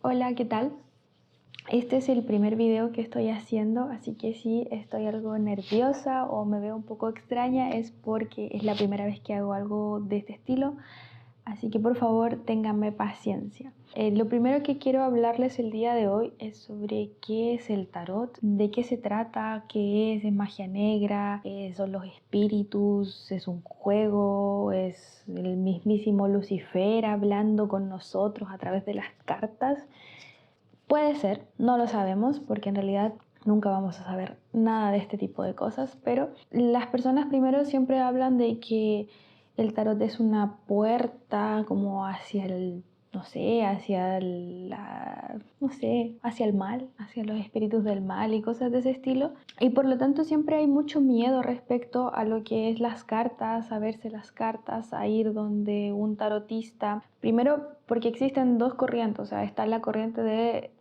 Hola, ¿qué tal? Este es el primer video que estoy haciendo, así que si estoy algo nerviosa o me veo un poco extraña es porque es la primera vez que hago algo de este estilo, así que por favor ténganme paciencia. Lo primero que quiero hablarles el día de hoy es sobre qué es el tarot, de qué se trata, qué es magia negra, son los espíritus, es un juego, es el mismísimo Lucifer hablando con nosotros a través de las cartas. Puede ser, no lo sabemos porque en realidad nunca vamos a saber nada de este tipo de cosas, pero las personas primero siempre hablan de que el tarot es una puerta como hacia el, no sé, hacia el mal, hacia los espíritus del mal y cosas de ese estilo. Y por lo tanto siempre hay mucho miedo respecto a lo que es las cartas, a verse las cartas, a ir donde un tarotista. Primero porque existen dos corrientes, o sea, está la corriente de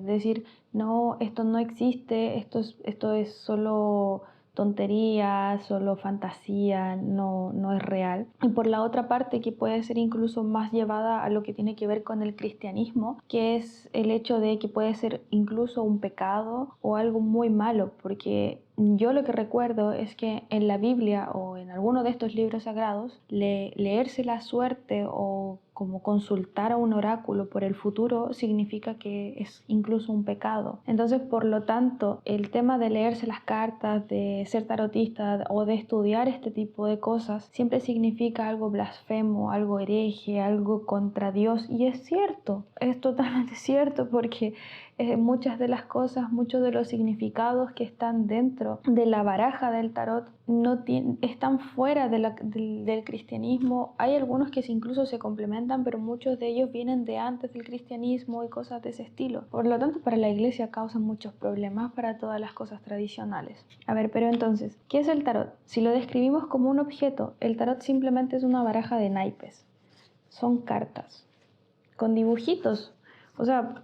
decir, no, esto no existe, esto es solo tontería, solo fantasía, no es real. Y por la otra parte, que puede ser incluso más llevada a lo que tiene que ver con el cristianismo, que es el hecho de que puede ser incluso un pecado o algo muy malo, porque yo lo que recuerdo es que en la Biblia o en alguno de estos libros sagrados, leerse la suerte o como consultar a un oráculo por el futuro significa que es incluso un pecado. Entonces, por lo tanto, el tema de leerse las cartas, de ser tarotista o de estudiar este tipo de cosas, siempre significa algo blasfemo, algo hereje, algo contra Dios. Y es cierto, es totalmente cierto porque muchas de las cosas, muchos de los significados que están dentro de la baraja del tarot están fuera del cristianismo. Hay algunos que incluso se complementan, pero muchos de ellos vienen de antes del cristianismo y cosas de ese estilo. Por lo tanto, para la iglesia causan muchos problemas para todas las cosas tradicionales. A ver, pero entonces, ¿qué es el tarot? Si lo describimos como un objeto, el tarot simplemente es una baraja de naipes. Son cartas con dibujitos. O sea,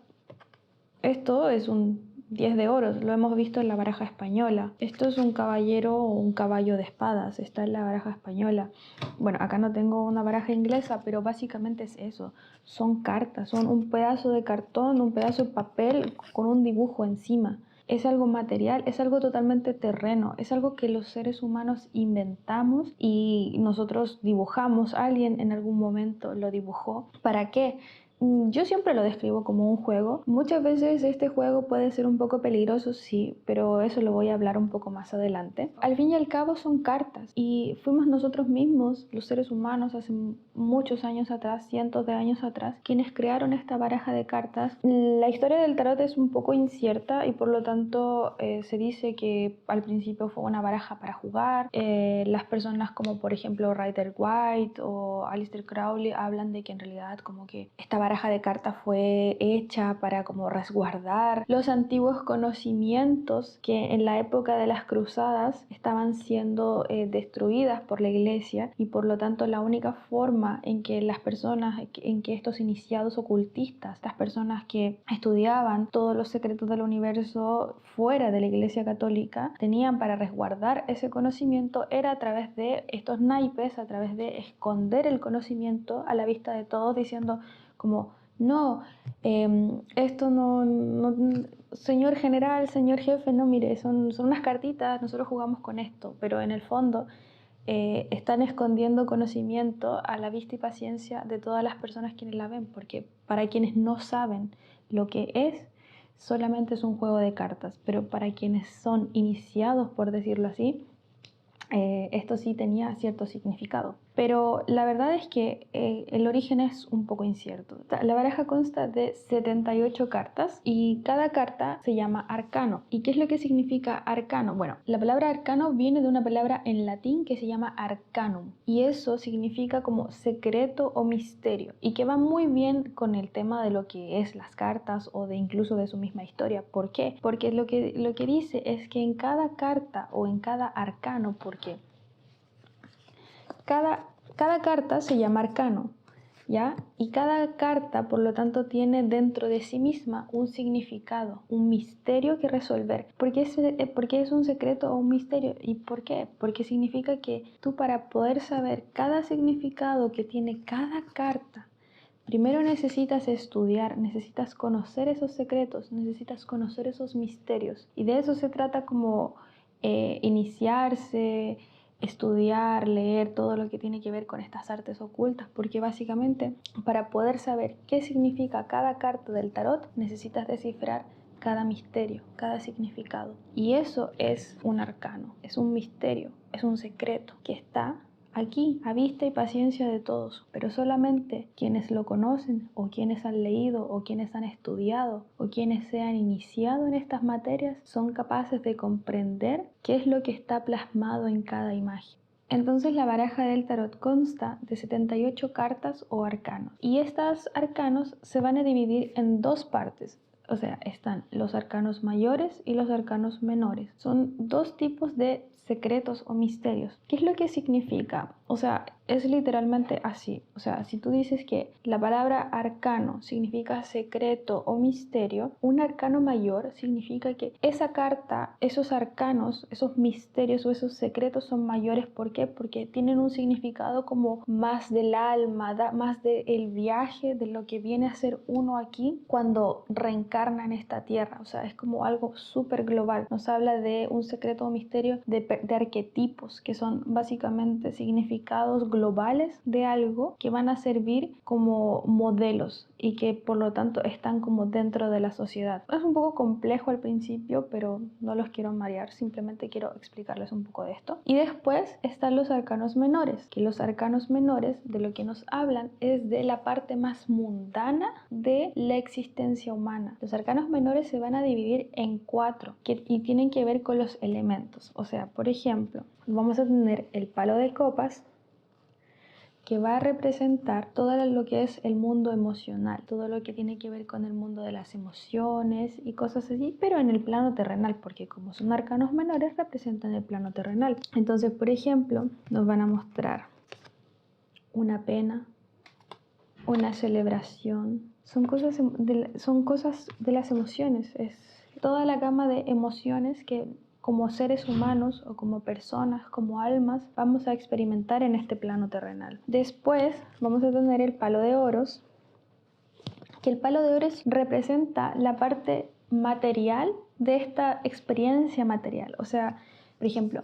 esto es un 10 de oros, lo hemos visto en la baraja española. Esto es un caballero o un caballo de espadas, está en la baraja española. Bueno, acá no tengo una baraja inglesa, pero básicamente es eso. Son cartas, son un pedazo de cartón, un pedazo de papel con un dibujo encima. Es algo material, es algo totalmente terreno, es algo que los seres humanos inventamos y nosotros dibujamos. Alguien en algún momento lo dibujó. ¿Para qué? Yo siempre lo describo como un juego. Muchas veces este juego puede ser un poco peligroso, sí, pero eso lo voy a hablar un poco más adelante. Al fin y al cabo son cartas y fuimos nosotros mismos, los seres humanos, hace muchos años atrás, cientos de años atrás, quienes crearon esta baraja de cartas. La historia del tarot es un poco incierta y por lo tanto se dice que al principio fue una baraja para jugar. Las personas como por ejemplo Rider White o Aleister Crowley hablan de que en realidad como que esta baraja de cartas fue hecha para como resguardar los antiguos conocimientos que en la época de las cruzadas estaban siendo destruidas por la iglesia, y por lo tanto la única forma en que las personas, en que estos iniciados ocultistas, estas personas que estudiaban todos los secretos del universo fuera de la iglesia católica, tenían para resguardar ese conocimiento era a través de estos naipes, a través de esconder el conocimiento a la vista de todos, diciendo como no, esto no, señor general, señor jefe, no, mire, son unas cartitas, nosotros jugamos con esto, pero en el fondo están escondiendo conocimiento a la vista y paciencia de todas las personas quienes la ven, porque para quienes no saben lo que es, solamente es un juego de cartas, pero para quienes son iniciados, por decirlo así, esto sí tenía cierto significado. Pero la verdad es que el origen es un poco incierto. La baraja consta de 78 cartas y cada carta se llama arcano. ¿Y qué es lo que significa arcano? Bueno, la palabra arcano viene de una palabra en latín que se llama arcanum, y eso significa como secreto o misterio, y que va muy bien con el tema de lo que es las cartas o de incluso de su misma historia. ¿Por qué? Porque lo que dice es que en cada carta o en cada arcano, porque cada carta se llama arcano, ¿ya? Y cada carta, por lo tanto, tiene dentro de sí misma un significado, un misterio que resolver. ¿Por qué es un secreto o un misterio? ¿Y por qué? Porque significa que tú, para poder saber cada significado que tiene cada carta, primero necesitas estudiar, necesitas conocer esos secretos, necesitas conocer esos misterios. Y de eso se trata como iniciarse, estudiar, leer todo lo que tiene que ver con estas artes ocultas, porque básicamente para poder saber qué significa cada carta del tarot necesitas descifrar cada misterio, cada significado. Y eso es un arcano, es un misterio, es un secreto que está aquí a vista y paciencia de todos, pero solamente quienes lo conocen o quienes han leído o quienes han estudiado o quienes se han iniciado en estas materias son capaces de comprender qué es lo que está plasmado en cada imagen. Entonces la baraja del tarot consta de 78 cartas o arcanos y estos arcanos se van a dividir en dos partes. O sea, están los arcanos mayores y los arcanos menores. Son dos tipos de secretos o misterios. ¿Qué es lo que significa? O sea, es literalmente así. O sea, si tú dices que la palabra arcano significa secreto o misterio, un arcano mayor significa que esa carta, esos arcanos, esos misterios o esos secretos son mayores. ¿Por qué? Porque tienen un significado como más del alma, más del viaje, de lo que viene a ser uno aquí cuando reencarna en esta tierra. O sea, es como algo súper global. Nos habla de un secreto o misterio de arquetipos, que son básicamente significados globales de algo que van a servir como modelos y que por lo tanto están como dentro de la sociedad. Es un poco complejo al principio, pero no los quiero marear, simplemente quiero explicarles un poco de esto. Y después están los arcanos menores, que los arcanos menores de lo que nos hablan es de la parte más mundana de la existencia humana. Los arcanos menores se van a dividir en 4 y tienen que ver con los elementos. O sea, por ejemplo, vamos a tener el palo de copas, que va a representar todo lo que es el mundo emocional, todo lo que tiene que ver con el mundo de las emociones y cosas así, pero en el plano terrenal, porque como son arcanos menores, representan el plano terrenal. Entonces, por ejemplo, nos van a mostrar una pena, una celebración, son cosas de las emociones, es toda la gama de emociones que como seres humanos o como personas, como almas, vamos a experimentar en este plano terrenal. Después vamos a tener el palo de oros, que el palo de oros representa la parte material de esta experiencia material. O sea, por ejemplo,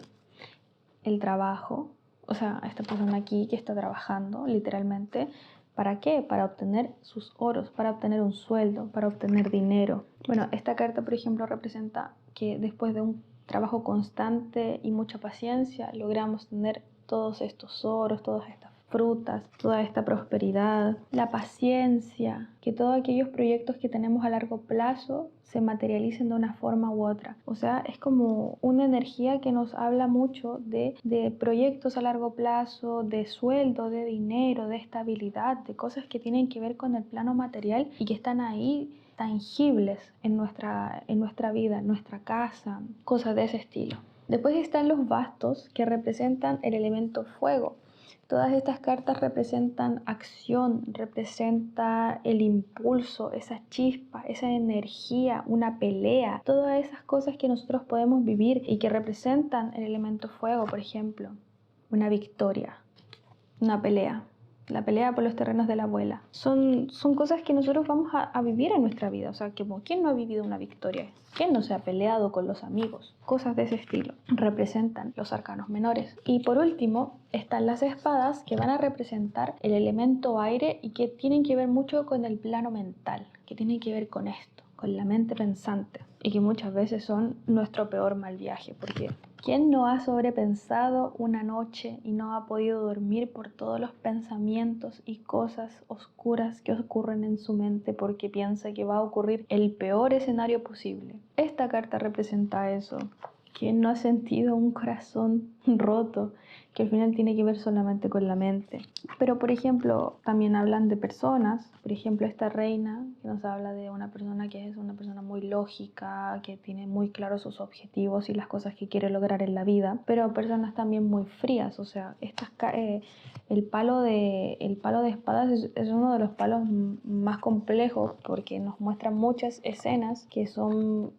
el trabajo, o sea, esta persona aquí que está trabajando literalmente, ¿para qué? Para obtener sus oros, para obtener un sueldo, para obtener dinero. Bueno, esta carta, por ejemplo, representa que después de un trabajo constante y mucha paciencia, logramos tener todos estos oros, todas estas frutas, toda esta prosperidad, la paciencia, que todos aquellos proyectos que tenemos a largo plazo se materialicen de una forma u otra. O sea, es como una energía que nos habla mucho de proyectos a largo plazo, de sueldo, de dinero, de estabilidad, de cosas que tienen que ver con el plano material y que están ahí tangibles en nuestra vida, en nuestra casa, cosas de ese estilo. Después están los bastos, que representan el elemento fuego. Todas estas cartas representan acción, representa el impulso, esa chispa, esa energía, una pelea, todas esas cosas que nosotros podemos vivir y que representan el elemento fuego, por ejemplo, una victoria, una pelea. La pelea por los terrenos de la abuela. Son cosas que nosotros vamos a vivir en nuestra vida. O sea, ¿quién no ha vivido una victoria? ¿Quién no se ha peleado con los amigos? Cosas de ese estilo. Representan los arcanos menores. Y por último, están las espadas, que van a representar el elemento aire y que tienen que ver mucho con el plano mental, que tienen que ver con esto, con la mente pensante. Y que muchas veces son nuestro peor mal viaje, porque ¿quién no ha sobrepensado una noche y no ha podido dormir por todos los pensamientos y cosas oscuras que ocurren en su mente porque piensa que va a ocurrir el peor escenario posible? Esta carta representa eso. ¿Quién no ha sentido un corazón roto que al final tiene que ver solamente con la mente? Pero, por ejemplo, también hablan de personas. Por ejemplo, esta reina que nos habla de una persona que es una persona muy lógica, que tiene muy claros sus objetivos y las cosas que quiere lograr en la vida. Pero personas también muy frías. O sea, el palo de espadas es uno de los palos más complejos porque nos muestra muchas escenas que son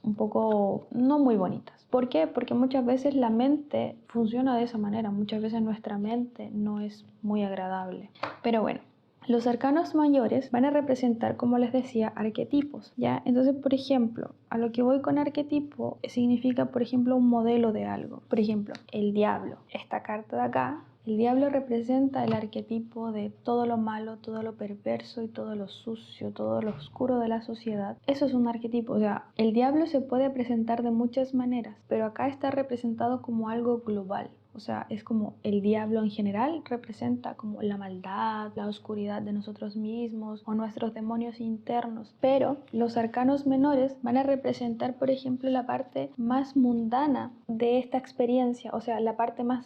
un poco no muy bonitas. ¿Por qué? Porque muchas veces la mente funciona de esa manera, muchas veces nuestra mente no es muy agradable. Pero bueno, Los arcanos mayores van a representar, como les decía, arquetipos, ¿ya? Entonces, por ejemplo, a lo que voy con arquetipo significa, por ejemplo, un modelo de algo. Por ejemplo, el diablo. Esta carta de acá, el diablo representa el arquetipo de todo lo malo, todo lo perverso y todo lo sucio, todo lo oscuro de la sociedad. Eso es un arquetipo. O sea, el diablo se puede presentar de muchas maneras, pero acá está representado como algo global. O sea, es como el diablo en general representa como la maldad, la oscuridad de nosotros mismos o nuestros demonios internos. Pero los arcanos menores van a representar, por ejemplo, la parte más mundana de esta experiencia, o sea, la parte más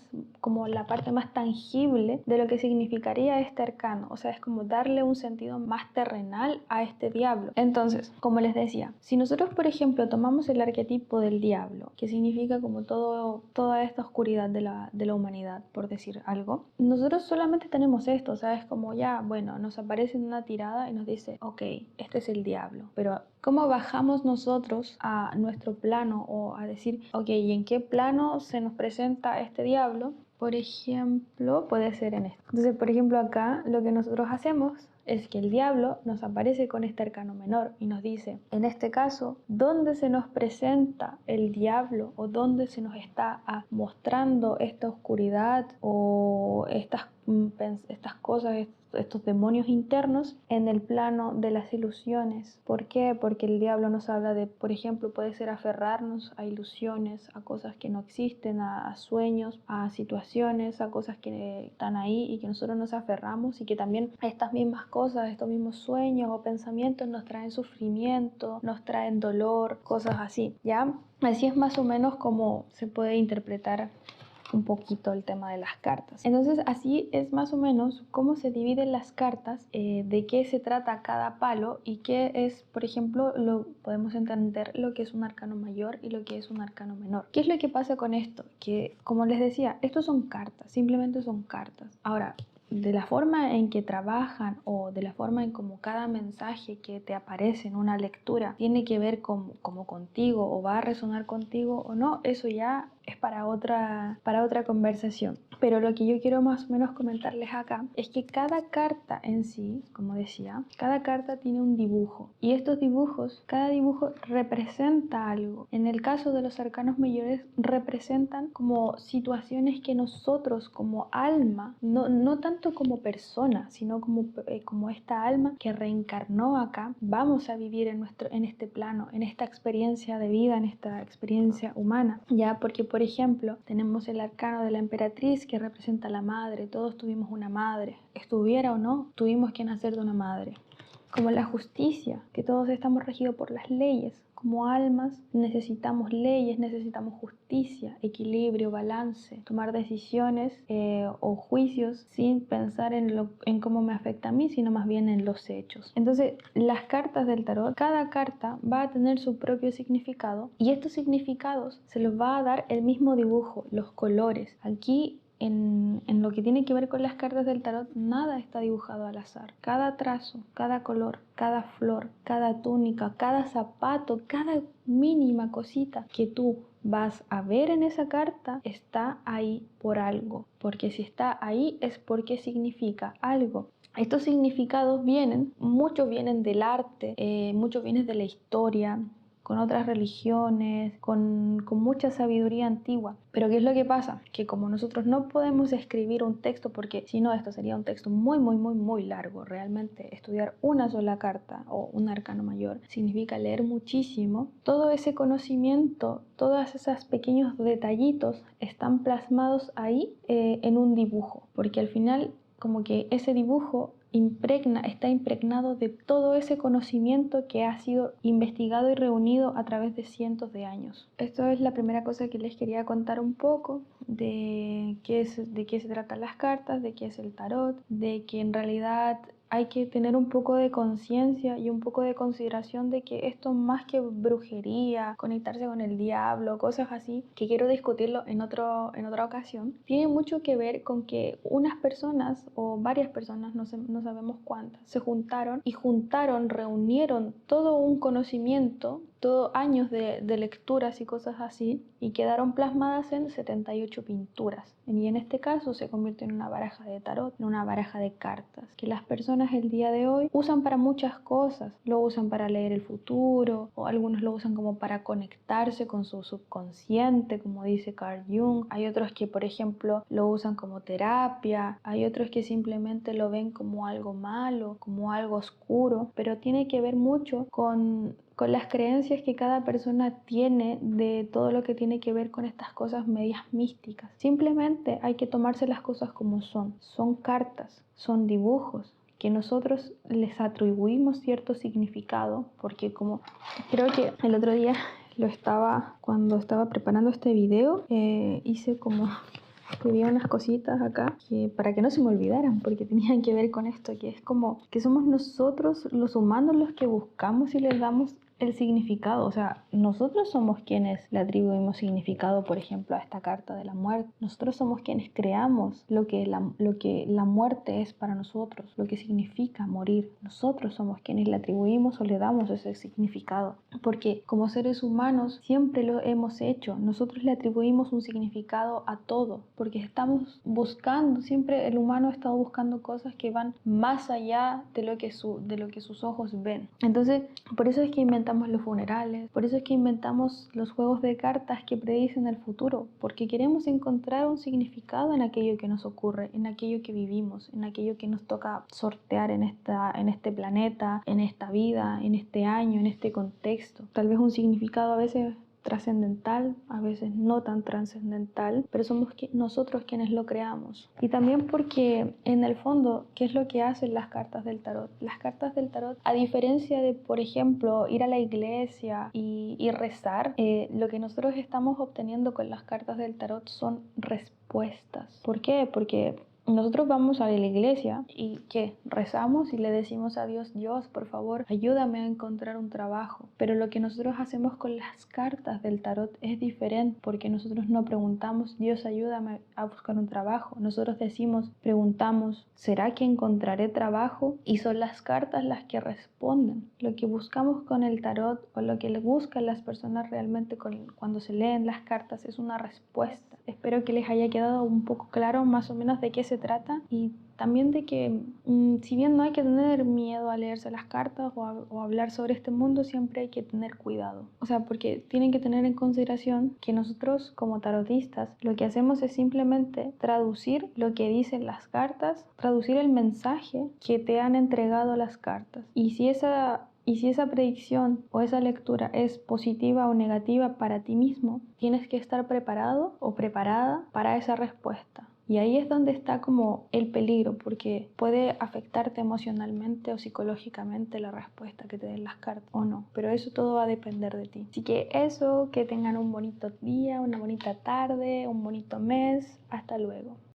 tangible de lo que significaría este arcano. O sea, es como darle un sentido más terrenal a este diablo. Entonces, como les decía, si nosotros, por ejemplo, tomamos el arquetipo del diablo, que significa como toda esta oscuridad de la humanidad, por decir algo, nosotros solamente tenemos esto. O sea, es como ya, bueno, nos aparece en una tirada y nos dice, ok, este es el diablo, pero ¿cómo bajamos nosotros a nuestro plano o a decir, ok, ¿y en qué plano se nos presenta este diablo? Por ejemplo, puede ser en esto. Entonces, por ejemplo, acá lo que nosotros hacemos es que el diablo nos aparece con este arcano menor y nos dice, en este caso, ¿dónde se nos presenta el diablo o dónde se nos está mostrando esta oscuridad o estas cosas, estos demonios internos en el plano de las ilusiones? ¿Por qué? Porque el diablo nos habla de, por ejemplo, puede ser aferrarnos a ilusiones, a cosas que no existen, a sueños, a situaciones, a cosas que están ahí y que nosotros nos aferramos, y que también estas mismas cosas, estos mismos sueños o pensamientos nos traen sufrimiento, nos traen dolor, cosas así, ¿ya? Así es más o menos como se puede interpretar un poquito el tema de las cartas. Entonces, así es más o menos cómo se dividen las cartas, de qué se trata cada palo y qué es, por ejemplo, podemos entender lo que es un arcano mayor y lo que es un arcano menor. ¿Qué es lo que pasa con esto? Que, como les decía, estos son cartas, simplemente son cartas. Ahora, de la forma en que trabajan o de la forma en como cada mensaje que te aparece en una lectura tiene que ver como contigo o va a resonar contigo o no, eso ya es para otra conversación. Pero lo que yo quiero más o menos comentarles acá es que cada carta en sí, como decía, cada carta tiene un dibujo, y estos dibujos, cada dibujo representa algo. En el caso de los arcanos mayores, representan como situaciones que nosotros como alma, no tanto como persona, sino como esta alma que reencarnó acá, vamos a vivir en este plano, en esta experiencia de vida, en esta experiencia humana, ya, porque por ejemplo tenemos el arcano de la emperatriz, que representa a la madre. Todos tuvimos una madre, estuviera o no, tuvimos que nacer de una madre. Como la justicia, que todos estamos regidos por las leyes. Como almas necesitamos leyes, necesitamos justicia, equilibrio, balance, tomar decisiones o juicios sin pensar en cómo me afecta a mí, sino más bien en los hechos. Entonces, las cartas del tarot, cada carta va a tener su propio significado, y estos significados se los va a dar el mismo dibujo, los colores. Aquí en lo que tiene que ver con las cartas del tarot, nada está dibujado al azar. Cada trazo, cada color, cada flor, cada túnica, cada zapato, cada mínima cosita que tú vas a ver en esa carta está ahí por algo. Porque si está ahí es porque significa algo. Estos significados muchos vienen del arte, muchos vienen de la historia, con otras religiones, con mucha sabiduría antigua. Pero ¿qué es lo que pasa? Que como nosotros no podemos escribir un texto, porque si no esto sería un texto muy, muy, muy, muy largo. Realmente estudiar una sola carta o un arcano mayor significa leer muchísimo. Todo ese conocimiento, todos esos pequeños detallitos están plasmados ahí en un dibujo, porque al final como que ese dibujo está impregnado de todo ese conocimiento que ha sido investigado y reunido a través de cientos de años. Esto es la primera cosa que les quería contar un poco de qué se tratan las cartas, de qué es el tarot, de que en realidad hay que tener un poco de conciencia y un poco de consideración de que esto, más que brujería, conectarse con el diablo, cosas así, que quiero discutirlo en otra ocasión, tiene mucho que ver con que unas personas o varias personas, no sabemos cuántas, se reunieron todo un conocimiento, todo años de lecturas y cosas así, y quedaron plasmadas en 78 pinturas. Y en este caso se convirtió en una baraja de tarot, en una baraja de cartas, que las personas el día de hoy usan para muchas cosas. Lo usan para leer el futuro, o algunos lo usan como para conectarse con su subconsciente, como dice Carl Jung. Hay otros que, por ejemplo, lo usan como terapia. Hay otros que simplemente lo ven como algo malo, como algo oscuro, pero tiene que ver mucho con las creencias que cada persona tiene de todo lo que tiene que ver con estas cosas medias místicas. Simplemente hay que tomarse las cosas como son. Son cartas, son dibujos que nosotros les atribuimos cierto significado, porque como creo que el otro día cuando estaba preparando este video, hice como escribí unas cositas acá para que no se me olvidaran, porque tenían que ver con esto, que es como que somos nosotros los humanos los que buscamos y les damos el significado. O sea, nosotros somos quienes le atribuimos significado, por ejemplo, a esta carta de la muerte. Nosotros somos quienes creamos lo que la muerte es para nosotros, lo que significa morir. Nosotros somos quienes le atribuimos o le damos ese significado, porque como seres humanos siempre lo hemos hecho. Nosotros le atribuimos un significado a todo, porque estamos buscando, siempre el humano ha estado buscando cosas que van más allá de lo que sus ojos ven. Entonces, por eso es que inventamos los funerales, por eso es que inventamos los juegos de cartas que predicen el futuro, porque queremos encontrar un significado en aquello que nos ocurre, en aquello que vivimos, en aquello que nos toca sortear en este planeta, en esta vida, en este año, en este contexto. Tal vez un significado a veces trascendental, a veces no tan trascendental, pero somos nosotros quienes lo creamos. Y también porque en el fondo, ¿qué es lo que hacen las cartas del tarot? Las cartas del tarot, a diferencia de, por ejemplo, ir a la iglesia y rezar, lo que nosotros estamos obteniendo con las cartas del tarot son respuestas. ¿Por qué? Porque nosotros vamos a la iglesia y ¿qué? Rezamos y le decimos a Dios, Dios, por favor, ayúdame a encontrar un trabajo. Pero lo que nosotros hacemos con las cartas del tarot es diferente, porque nosotros no preguntamos, Dios, ayúdame a buscar un trabajo. Nosotros preguntamos, ¿será que encontraré trabajo? Y son las cartas las que responden. Lo que buscamos con el tarot, o lo que le buscan las personas realmente cuando se leen las cartas, es una respuesta. Espero que les haya quedado un poco claro más o menos de qué se trata, y también de que si bien no hay que tener miedo a leerse las cartas o a hablar sobre este mundo, siempre hay que tener cuidado. O sea, porque tienen que tener en consideración que nosotros como tarotistas lo que hacemos es simplemente traducir lo que dicen las cartas, traducir el mensaje que te han entregado las cartas. Y si esa predicción o esa lectura es positiva o negativa para ti mismo, tienes que estar preparado o preparada para esa respuesta. Y ahí es donde está como el peligro, porque puede afectarte emocionalmente o psicológicamente la respuesta que te den las cartas o no. Pero eso todo va a depender de ti. Así que eso, que tengan un bonito día, una bonita tarde, un bonito mes. Hasta luego.